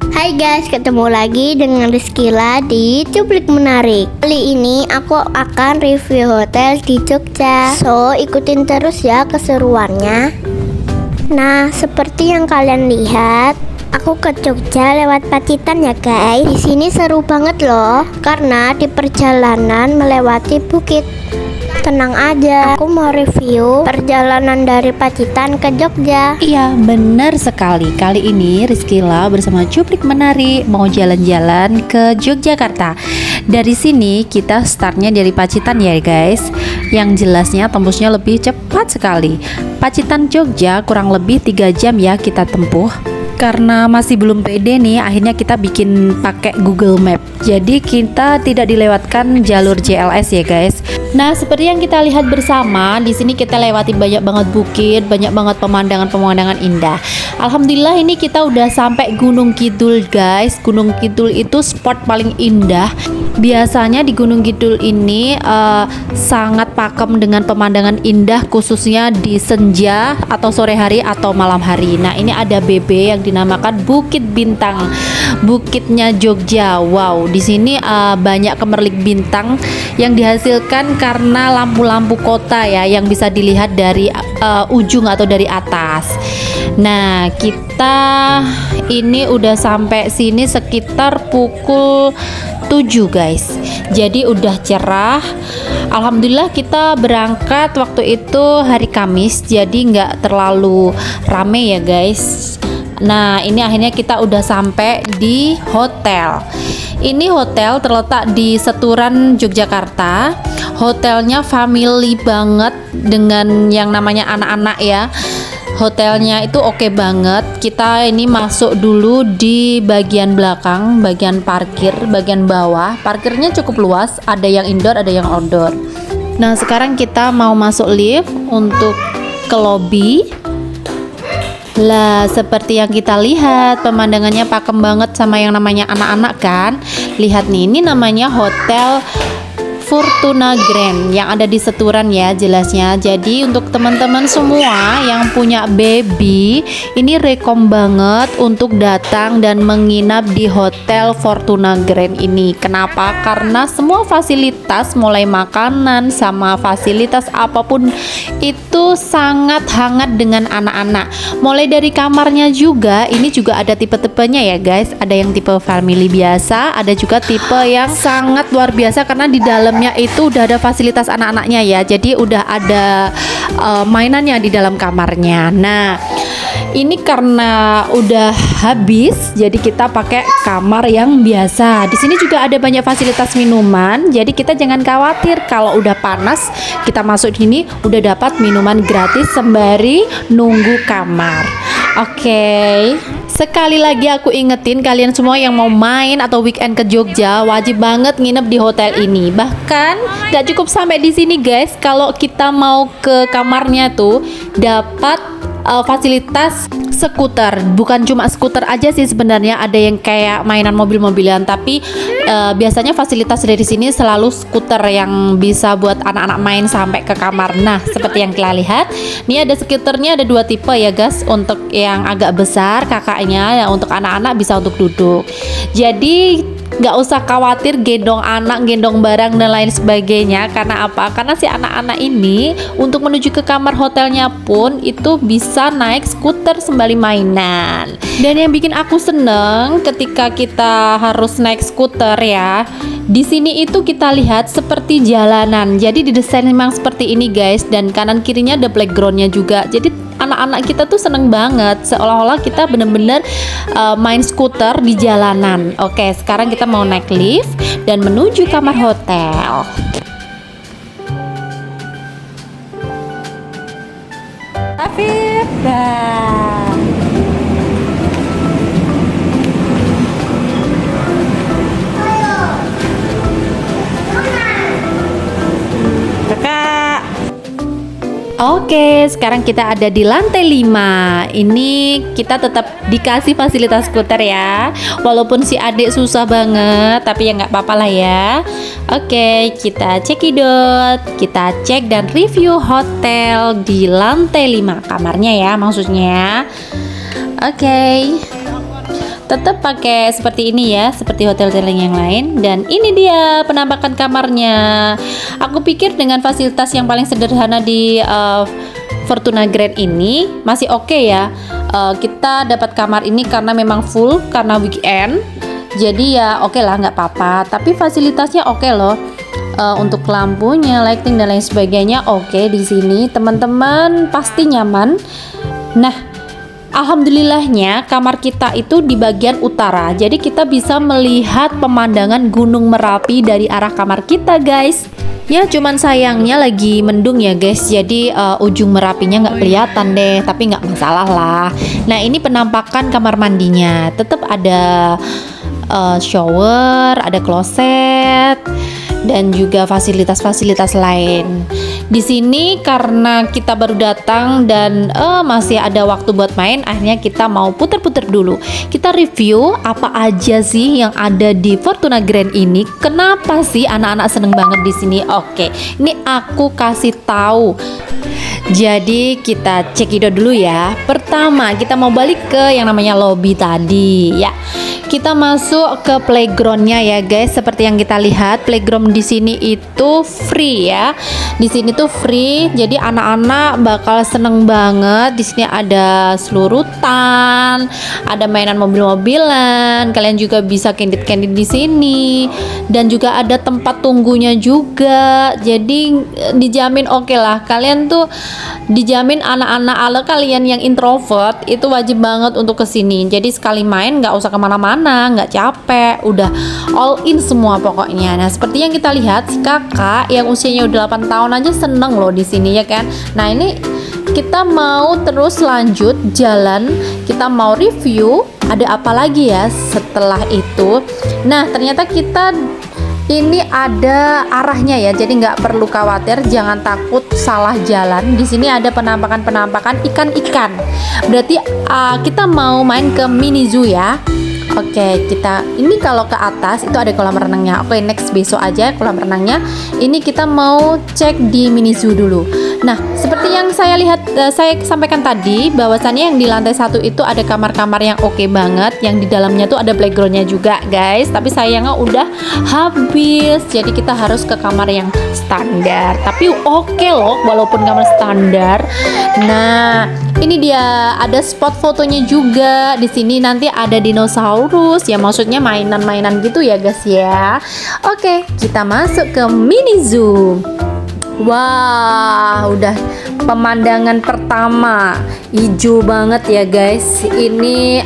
Hai guys, ketemu lagi dengan Rizkyla di Cuplik Menarik. Kali ini aku akan review hotel di Jogja. So, ikutin terus ya keseruannya. Nah, seperti yang kalian lihat, aku ke Jogja lewat Pacitan ya guys. Di sini seru banget loh, karena di perjalanan melewati bukit. Tenang aja, aku mau review perjalanan dari Pacitan ke Jogja. Iya, benar sekali. Kali ini Rizkyla bersama Cuplik Menarik mau jalan-jalan ke Yogyakarta. Dari sini kita startnya dari Pacitan ya guys. Yang jelasnya tembusnya lebih cepat sekali. Pacitan Jogja kurang lebih 3 jam ya kita tempuh. Karena masih belum pede nih, akhirnya kita bikin pakai Google Map. Jadi kita tidak dilewatkan jalur JLS ya guys. Nah, seperti yang kita lihat bersama, di sini kita lewati banyak banget bukit, banyak banget pemandangan-pemandangan indah. Alhamdulillah ini kita udah sampai Gunung Kidul guys. Gunung Kidul itu spot paling indah. Biasanya di Gunung Kidul ini sangat pakem dengan pemandangan indah, khususnya di senja atau sore hari atau malam hari. Nah, ini ada BB yang dinamakan Bukit Bintang, bukitnya Jogja. Wow, di sini banyak kemerlik bintang yang dihasilkan karena lampu-lampu kota ya, yang bisa dilihat dari ujung atau dari atas. Nah, kita ini udah sampai sini sekitar pukul 7 guys. Jadi udah cerah. Alhamdulillah kita berangkat waktu itu hari Kamis, jadi nggak terlalu rame ya guys. Nah, ini akhirnya kita udah sampai di hotel. Ini hotel terletak di Seturan, Yogyakarta. Hotelnya family banget dengan yang namanya anak-anak ya. Hotelnya itu oke banget. Kita ini masuk dulu di bagian belakang, bagian parkir, bagian bawah. Parkirnya cukup luas, ada yang indoor, ada yang outdoor. Nah, sekarang kita mau masuk lift untuk ke lobby. Lah, seperti yang kita lihat, pemandangannya pakem banget sama yang namanya anak-anak kan. Lihat nih, ini namanya Hotel Fortuna Grand yang ada di Seturan ya jelasnya. Jadi untuk teman-teman semua yang punya baby, ini rekom banget untuk datang dan menginap di Hotel Fortuna Grand ini. Kenapa? Karena semua fasilitas mulai makanan sama fasilitas apapun itu sangat hangat dengan anak-anak. Mulai dari kamarnya juga, ini juga ada tipe-tipenya ya guys. Ada yang tipe family biasa, ada juga tipe yang sangat luar biasa karena di dalam itu udah ada fasilitas anak-anaknya ya. Jadi udah ada mainannya di dalam kamarnya. Nah, ini karena udah habis, jadi kita pakai kamar yang biasa. Di sini juga ada banyak fasilitas minuman. Jadi kita jangan khawatir kalau udah panas, kita masuk sini udah dapat minuman gratis sembari nunggu kamar. Oke. Sekali lagi aku ingetin kalian semua yang mau main atau weekend ke Jogja, wajib banget nginep di hotel ini. Bahkan gak cukup sampai di sini guys, kalau kita mau ke kamarnya tuh dapat fasilitas skuter. Bukan cuma skuter aja sih sebenarnya, ada yang kayak mainan mobil-mobilan, tapi biasanya fasilitas dari sini selalu skuter yang bisa buat anak-anak main sampai ke kamar. Nah, seperti yang kita lihat, ini ada skuternya ada 2 tipe ya guys. Untuk yang agak besar kakaknya, yang untuk anak-anak bisa untuk duduk. Jadi nggak usah khawatir gendong anak, gendong barang dan lain sebagainya. Karena apa? Karena si anak-anak ini untuk menuju ke kamar hotelnya pun itu bisa naik skuter sembari mainan. Dan yang bikin aku seneng ketika kita harus naik skuter ya, di sini itu kita lihat seperti jalanan. Jadi didesain memang seperti ini guys, dan kanan kirinya ada playgroundnya juga. Jadi anak-anak kita tuh seneng banget, seolah-olah kita bener-bener main skuter di jalanan. Oke, sekarang kita mau naik lift dan menuju kamar hotel. Afif, kakak. Oke, sekarang kita ada di lantai 5. Ini kita tetap dikasih fasilitas skuter ya. Walaupun si adik susah banget, tapi ya nggak apa-apa lah ya. Oke, kita cekidot. Kita cek dan review hotel di lantai 5 kamarnya ya maksudnya. Oke. Tetap pakai seperti ini ya, seperti hotel-hotel yang lain. Dan ini dia penampakan kamarnya. Aku pikir dengan fasilitas yang paling sederhana di Fortuna Grand ini masih oke ya. Kita dapat kamar ini karena memang full karena weekend. Jadi ya oke lah, nggak apa-apa. Tapi fasilitasnya oke loh. Untuk lampunya, lighting dan lain sebagainya oke di sini. Teman-teman pasti nyaman. Nah, alhamdulillahnya kamar kita itu di bagian utara. Jadi kita bisa melihat pemandangan Gunung Merapi dari arah kamar kita, guys. Ya cuman sayangnya lagi mendung ya guys, jadi ujung Merapinya nggak kelihatan deh, tapi nggak masalah lah. Nah ini penampakan kamar mandinya, tetap ada shower, ada kloset, dan juga fasilitas-fasilitas lain. Di sini karena kita baru datang dan masih ada waktu buat main, akhirnya kita mau puter-puter dulu. Kita review apa aja sih yang ada di Fortuna Grand ini. Kenapa sih anak-anak seneng banget di sini? Oke, ini aku kasih tahu. Jadi kita cekidot dulu ya. Pertama kita mau balik ke yang namanya lobby tadi ya. Kita masuk ke playgroundnya ya guys. Seperti yang kita lihat, playground di sini itu free ya. Di sini tuh free, jadi anak-anak bakal seneng banget. Di sini ada selurutan, ada mainan mobil-mobilan. Kalian juga bisa candid-candid di sini, dan juga ada tempat tunggunya juga. Jadi dijamin oke lah. Kalian tuh dijamin anak-anak ala kalian yang introvert itu wajib banget untuk kesini. Jadi sekali main nggak usah kemana-mana, nggak capek, udah all in semua pokoknya. Nah seperti yang kita lihat, si kakak yang usianya udah 8 tahun aja seneng loh di sini ya kan. Nah ini kita mau terus lanjut jalan, kita mau review ada apa lagi ya setelah itu. Nah ternyata kita ini ada arahnya ya, jadi nggak perlu khawatir, jangan takut salah jalan. Di sini ada penampakan ikan-ikan. Berarti kita mau main ke mini zoo ya. Oke, kita ini kalau ke atas itu ada kolam renangnya. Oke, next besok aja kolam renangnya. Ini kita mau cek di mini zoo dulu. Nah, seperti yang saya lihat, saya sampaikan tadi, bahwasannya yang di lantai 1 itu ada kamar-kamar yang oke banget, yang di dalamnya tuh ada playgroundnya juga, guys. Tapi sayangnya udah habis, jadi kita harus ke kamar yang standar. Tapi oke loh, walaupun kamar standar. Nah, ini dia ada spot fotonya juga. Di sini nanti ada dinosaurus, ya maksudnya mainan-mainan gitu ya, guys ya. Oke, kita masuk ke mini zoo. Wah, udah pemandangan pertama hijau banget ya guys. Ini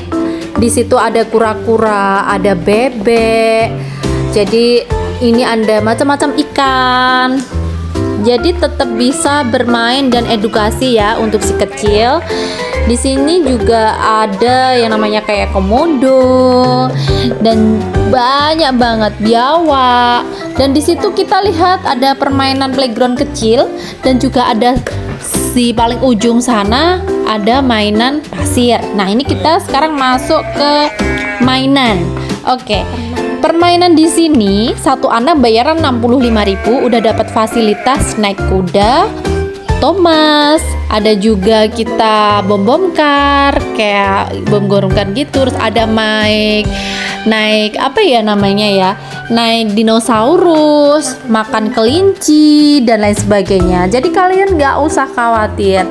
di situ ada kura-kura, ada bebek. Jadi ini ada macam-macam ikan. Jadi tetap bisa bermain dan edukasi ya untuk si kecil. Di sini juga ada yang namanya kayak komodo dan banyak banget biawak. Dan di situ kita lihat ada permainan playground kecil, dan juga ada si paling ujung sana ada mainan pasir. Nah, ini kita sekarang masuk ke mainan. Oke. Permainan di sini satu anak bayaran 65.000 udah dapat fasilitas naik kuda, Thomas, ada juga kita bom kar kayak bom gorongkan gitu, terus ada naik apa ya namanya ya, naik dinosaurus, makan kelinci dan lain sebagainya. Jadi kalian nggak usah khawatir,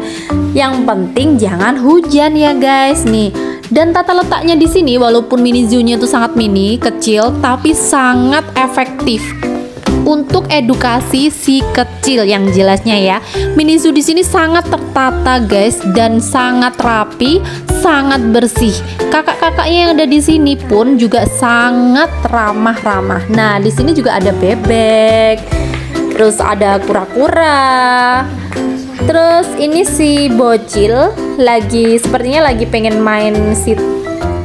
yang penting jangan hujan ya guys nih. Dan tata letaknya di sini walaupun mini zoo-nya itu sangat mini, kecil, tapi sangat efektif untuk edukasi si kecil yang jelasnya ya. Mini zoo di sini sangat tertata guys, dan sangat rapi, sangat bersih. Kakak-kakaknya yang ada di sini pun juga sangat ramah-ramah. Nah, di sini juga ada bebek, terus ada kura-kura. Terus ini si bocil sepertinya lagi pengen main si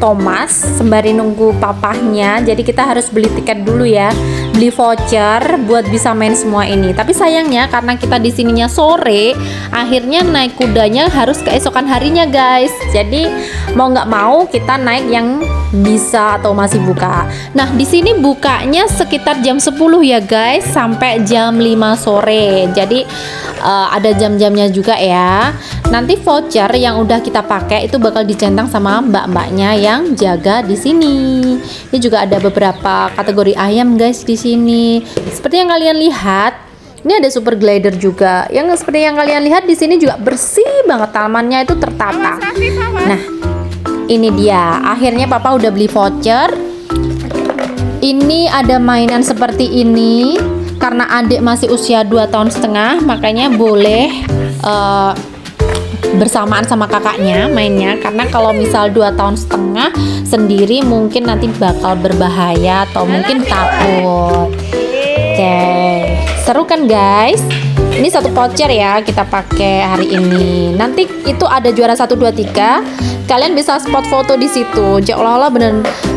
Thomas sembari nunggu papahnya. Jadi kita harus beli tiket dulu ya, beli voucher buat bisa main semua ini. Tapi sayangnya karena kita di sininya sore, akhirnya naik kudanya harus keesokan harinya guys. Jadi mau nggak mau kita naik yang bisa atau masih buka. Nah, di sini bukanya sekitar jam 10 ya guys, sampai jam 5 sore. Jadi ada jam-jamnya juga ya. Nanti voucher yang udah kita pakai itu bakal dicentang sama mbak-mbaknya yang jaga di sini. Ini juga ada beberapa kategori ayam guys di sini. Seperti yang kalian lihat, ini ada super glider juga. Yang seperti yang kalian lihat di sini juga bersih banget, tamannya itu tertata. Nah, ini dia. Akhirnya papa udah beli voucher. Ini ada mainan seperti ini. Karena adik masih usia 2 tahun setengah, makanya boleh bersamaan sama kakaknya mainnya. Karena kalau misal 2 tahun setengah sendiri mungkin nanti bakal berbahaya atau mungkin takut. Oke, seru kan guys? Ini satu voucher ya kita pakai hari ini. Nanti itu ada juara 1, 2, 3. Kalian bisa spot foto di situ. Seolah-olah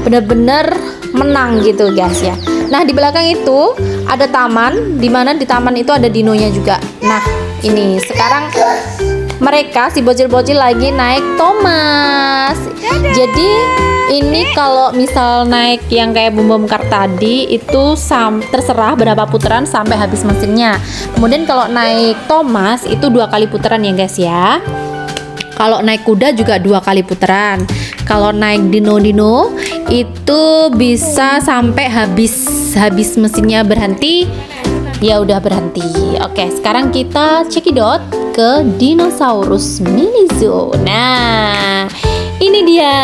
bener-bener menang gitu guys ya. Nah, di belakang itu ada taman, dimana di taman itu ada dinonya juga. Nah, ini sekarang mereka si bocil-bocil lagi naik Thomas. Jadi ini kalau misal naik yang kayak bom kar tadi itu terserah berapa putaran sampai habis mesinnya. Kemudian kalau naik Thomas itu 2 kali putaran ya guys ya. Kalau naik kuda juga 2 kali putaran. Kalau naik dino-dino itu bisa sampai habis mesinnya berhenti. Ya udah berhenti. Oke, sekarang kita cekidot ke dinosaurus mini zoo. Nah, ini dia.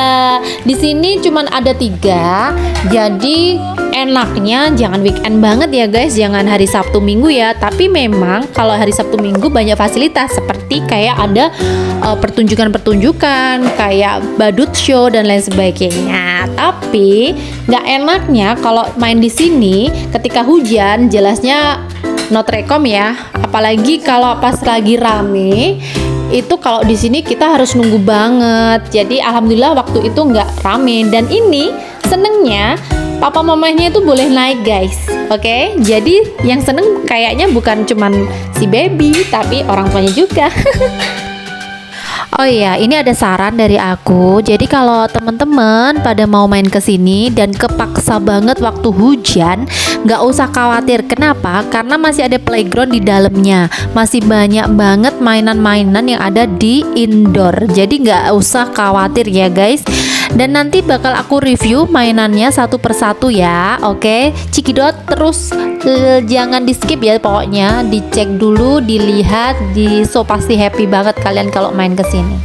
Di sini cuman ada 3. Jadi enaknya jangan weekend banget ya guys, jangan hari Sabtu Minggu ya. Tapi memang kalau hari Sabtu Minggu banyak fasilitas seperti kayak ada pertunjukan-pertunjukan kayak badut show dan lain sebagainya. Tapi nggak enaknya kalau main di sini ketika hujan, jelasnya not rekom ya. Apalagi kalau pas lagi rame. Itu kalau di sini kita harus nunggu banget. Jadi alhamdulillah waktu itu nggak rame. Dan ini senengnya papa mamanya itu boleh naik guys. Oke, jadi yang seneng kayaknya bukan cuman si baby, tapi orang tuanya juga. Oh iya, ini ada saran dari aku. Jadi kalau teman-teman pada mau main ke sini dan kepaksa banget waktu hujan, nggak usah khawatir. Kenapa? Karena masih ada playground di dalamnya. Masih banyak banget mainan-mainan yang ada di indoor. Jadi nggak usah khawatir ya guys. Dan nanti bakal aku review mainannya satu persatu ya. Oke, Cikidot terus jangan di skip ya, pokoknya dicek dulu, dilihat, so pasti happy banget kalian kalau main ke sini.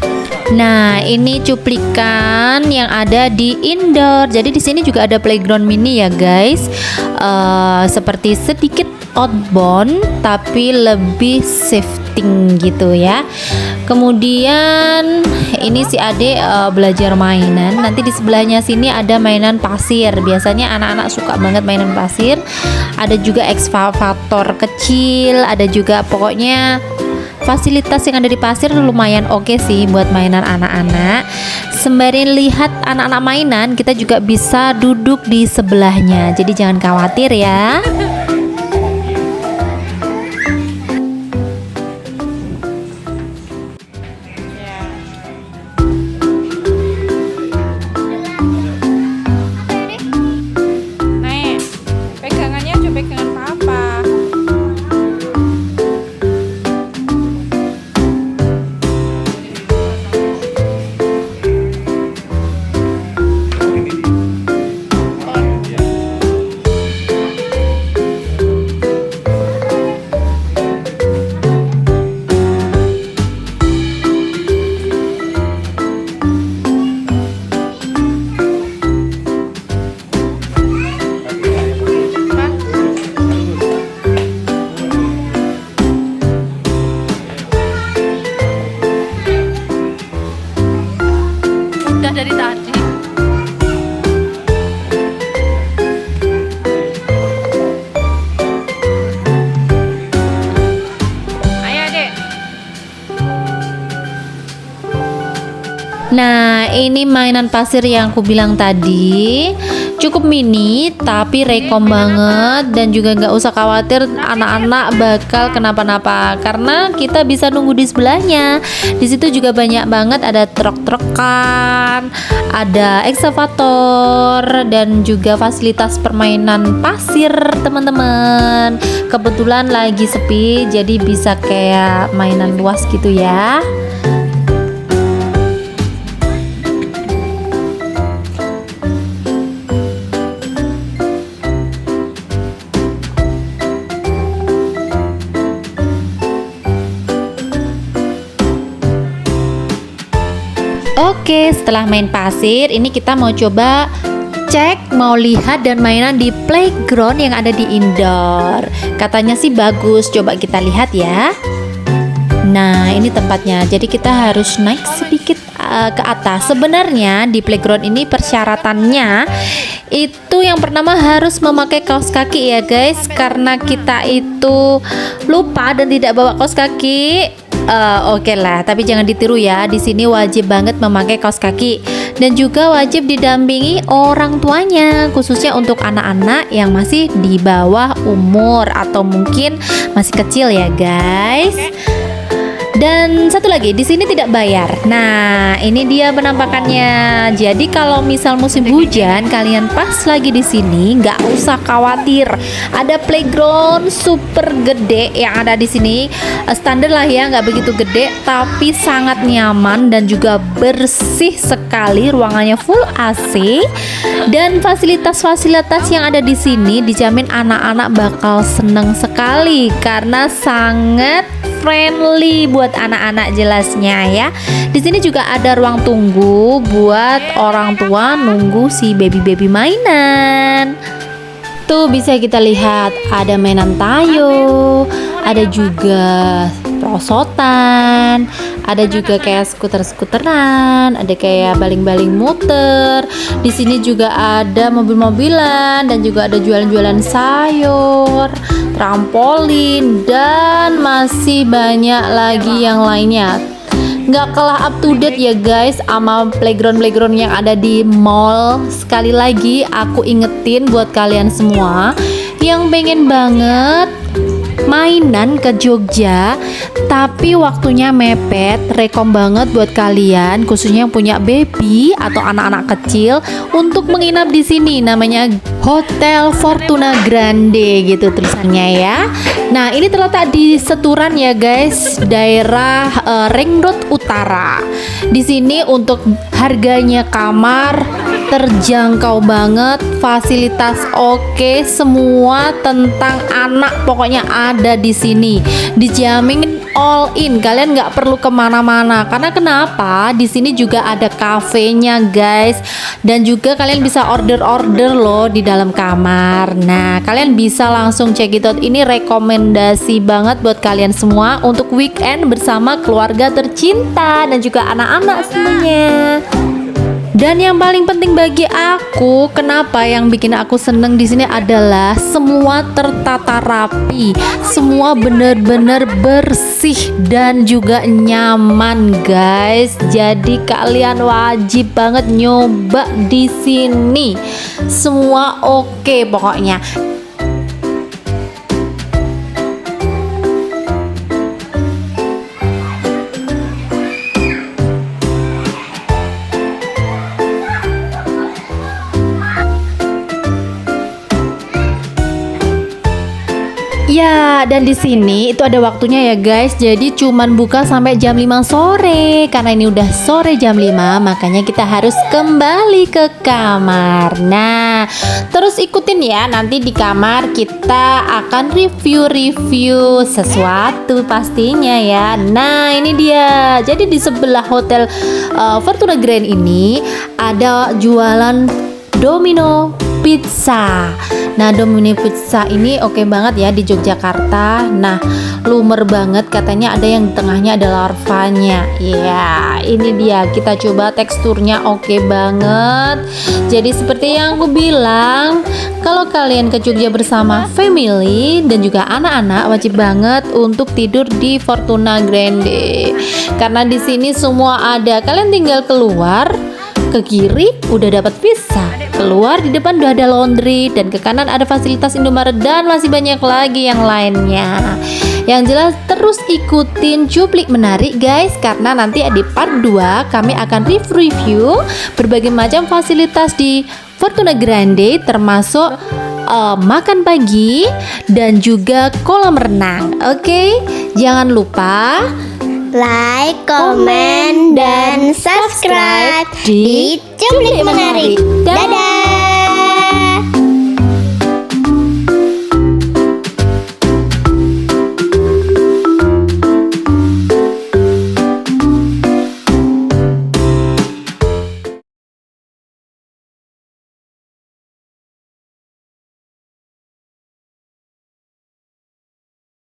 Nah, ini cuplikan yang ada di indoor. Jadi di sini juga ada playground mini ya guys. Seperti sedikit outbound tapi lebih shifting gitu ya. Kemudian ini si Ade belajar mainan. Nanti di sebelahnya sini ada mainan pasir. Biasanya anak-anak suka banget mainan pasir. Ada juga ekskavator kecil, ada juga pokoknya fasilitas yang ada di pasir lumayan oke sih buat mainan anak-anak. Sembari lihat anak-anak mainan, kita juga bisa duduk di sebelahnya. Jadi jangan khawatir ya. Dari tadi. Ayo, Dek. Nah, ini mainan pasir yang aku bilang tadi. cukup mini tapi rekom banget, dan juga nggak usah khawatir anak-anak bakal kenapa-napa karena kita bisa nunggu di sebelahnya. Di situ juga banyak banget ada truk-trukan, ada ekskavator, dan juga fasilitas permainan pasir teman-teman. Kebetulan lagi sepi jadi bisa kayak mainan luas gitu ya. Oke, setelah main pasir, ini kita mau coba cek, mau lihat dan mainan di playground yang ada di indoor. Katanya sih bagus, coba kita lihat ya. Nah, ini tempatnya. Jadi kita harus naik sedikit ke atas. Sebenarnya di playground ini persyaratannya itu yang pertama harus memakai kaos kaki ya guys, karena kita itu lupa dan tidak bawa kaos kaki. Oke lah, tapi jangan ditiru ya. Di sini wajib banget memakai kaos kaki dan juga wajib didampingi orang tuanya, khususnya untuk anak-anak yang masih di bawah umur atau mungkin masih kecil ya guys. Dan satu lagi, di sini tidak bayar. Nah, ini dia penampakannya. Jadi kalau misal musim hujan, kalian pas lagi di sini, nggak usah khawatir. Ada playground super gede yang ada di sini. Standar lah ya, nggak begitu gede, tapi sangat nyaman dan juga bersih sekali. Ruangannya full AC dan fasilitas-fasilitas yang ada di sini dijamin anak-anak bakal seneng sekali karena sangat friendly buat anak-anak jelasnya ya. Di sini juga ada ruang tunggu buat orang tua nunggu si baby-baby mainan. Tuh bisa kita lihat ada mainan tayo, ada juga perosotan, ada juga kayak skuter-skuteran, ada kayak baling-baling muter. Di sini juga ada mobil-mobilan dan juga ada jualan-jualan sayur, trampolin, dan masih banyak lagi yang lainnya. Nggak kalah up to date ya guys sama playground yang ada di mall. Sekali lagi aku ingetin buat kalian semua yang pengen banget mainan ke Jogja tapi waktunya mepet, rekom banget buat kalian khususnya yang punya baby atau anak-anak kecil untuk menginap di sini. Namanya Hotel Fortuna Grande gitu tulisannya ya. Nah, ini terletak di Seturan ya guys, daerah Ring Road Utara. Di sini untuk harganya kamar terjangkau banget, fasilitas oke, semua tentang anak pokoknya ada di sini. Dijamin all in, kalian nggak perlu kemana-mana. Karena kenapa? Di sini juga ada kafenya guys, dan juga kalian bisa order loh di dalam kamar. Nah, kalian bisa langsung check it out. Ini rekomendasi banget buat kalian semua untuk weekend bersama keluarga tercinta dan juga anak-anak semuanya. Dan yang paling penting bagi aku, kenapa yang bikin aku seneng di sini adalah semua tertata rapi, semua bener-bener bersih dan juga nyaman, guys. Jadi kalian wajib banget nyoba di sini. Semua oke pokoknya. Ya, dan di sini itu ada waktunya ya guys. Jadi cuman buka sampai jam 5 sore. Karena ini udah sore jam 5, makanya kita harus kembali ke kamar. Nah, terus ikutin ya, nanti di kamar kita akan review sesuatu pastinya ya. Nah, ini dia. Jadi di sebelah Hotel Fortuna Grand ini ada jualan Domino Pizza. Nah, Domino Pizza ini oke banget ya di Yogyakarta. Nah, lumer banget, katanya ada yang di tengahnya ada larvanya. Ya, ini dia, kita coba teksturnya oke banget. Jadi seperti yang aku bilang, kalau kalian ke Jogja bersama family dan juga anak-anak, wajib banget untuk tidur di Fortuna Grande. Karena di sini semua ada. Kalian tinggal keluar, ke kiri udah dapat pizza, keluar di depan udah ada laundry, dan ke kanan ada fasilitas Indomaret dan masih banyak lagi yang lainnya. Yang jelas terus ikutin Cuplik Menarik guys, karena nanti di part 2 kami akan review berbagai macam fasilitas di Fortuna Grande, termasuk makan pagi dan juga kolam renang. Oke, jangan lupa like, komen, dan subscribe di Cuplik Menarik. Dadah!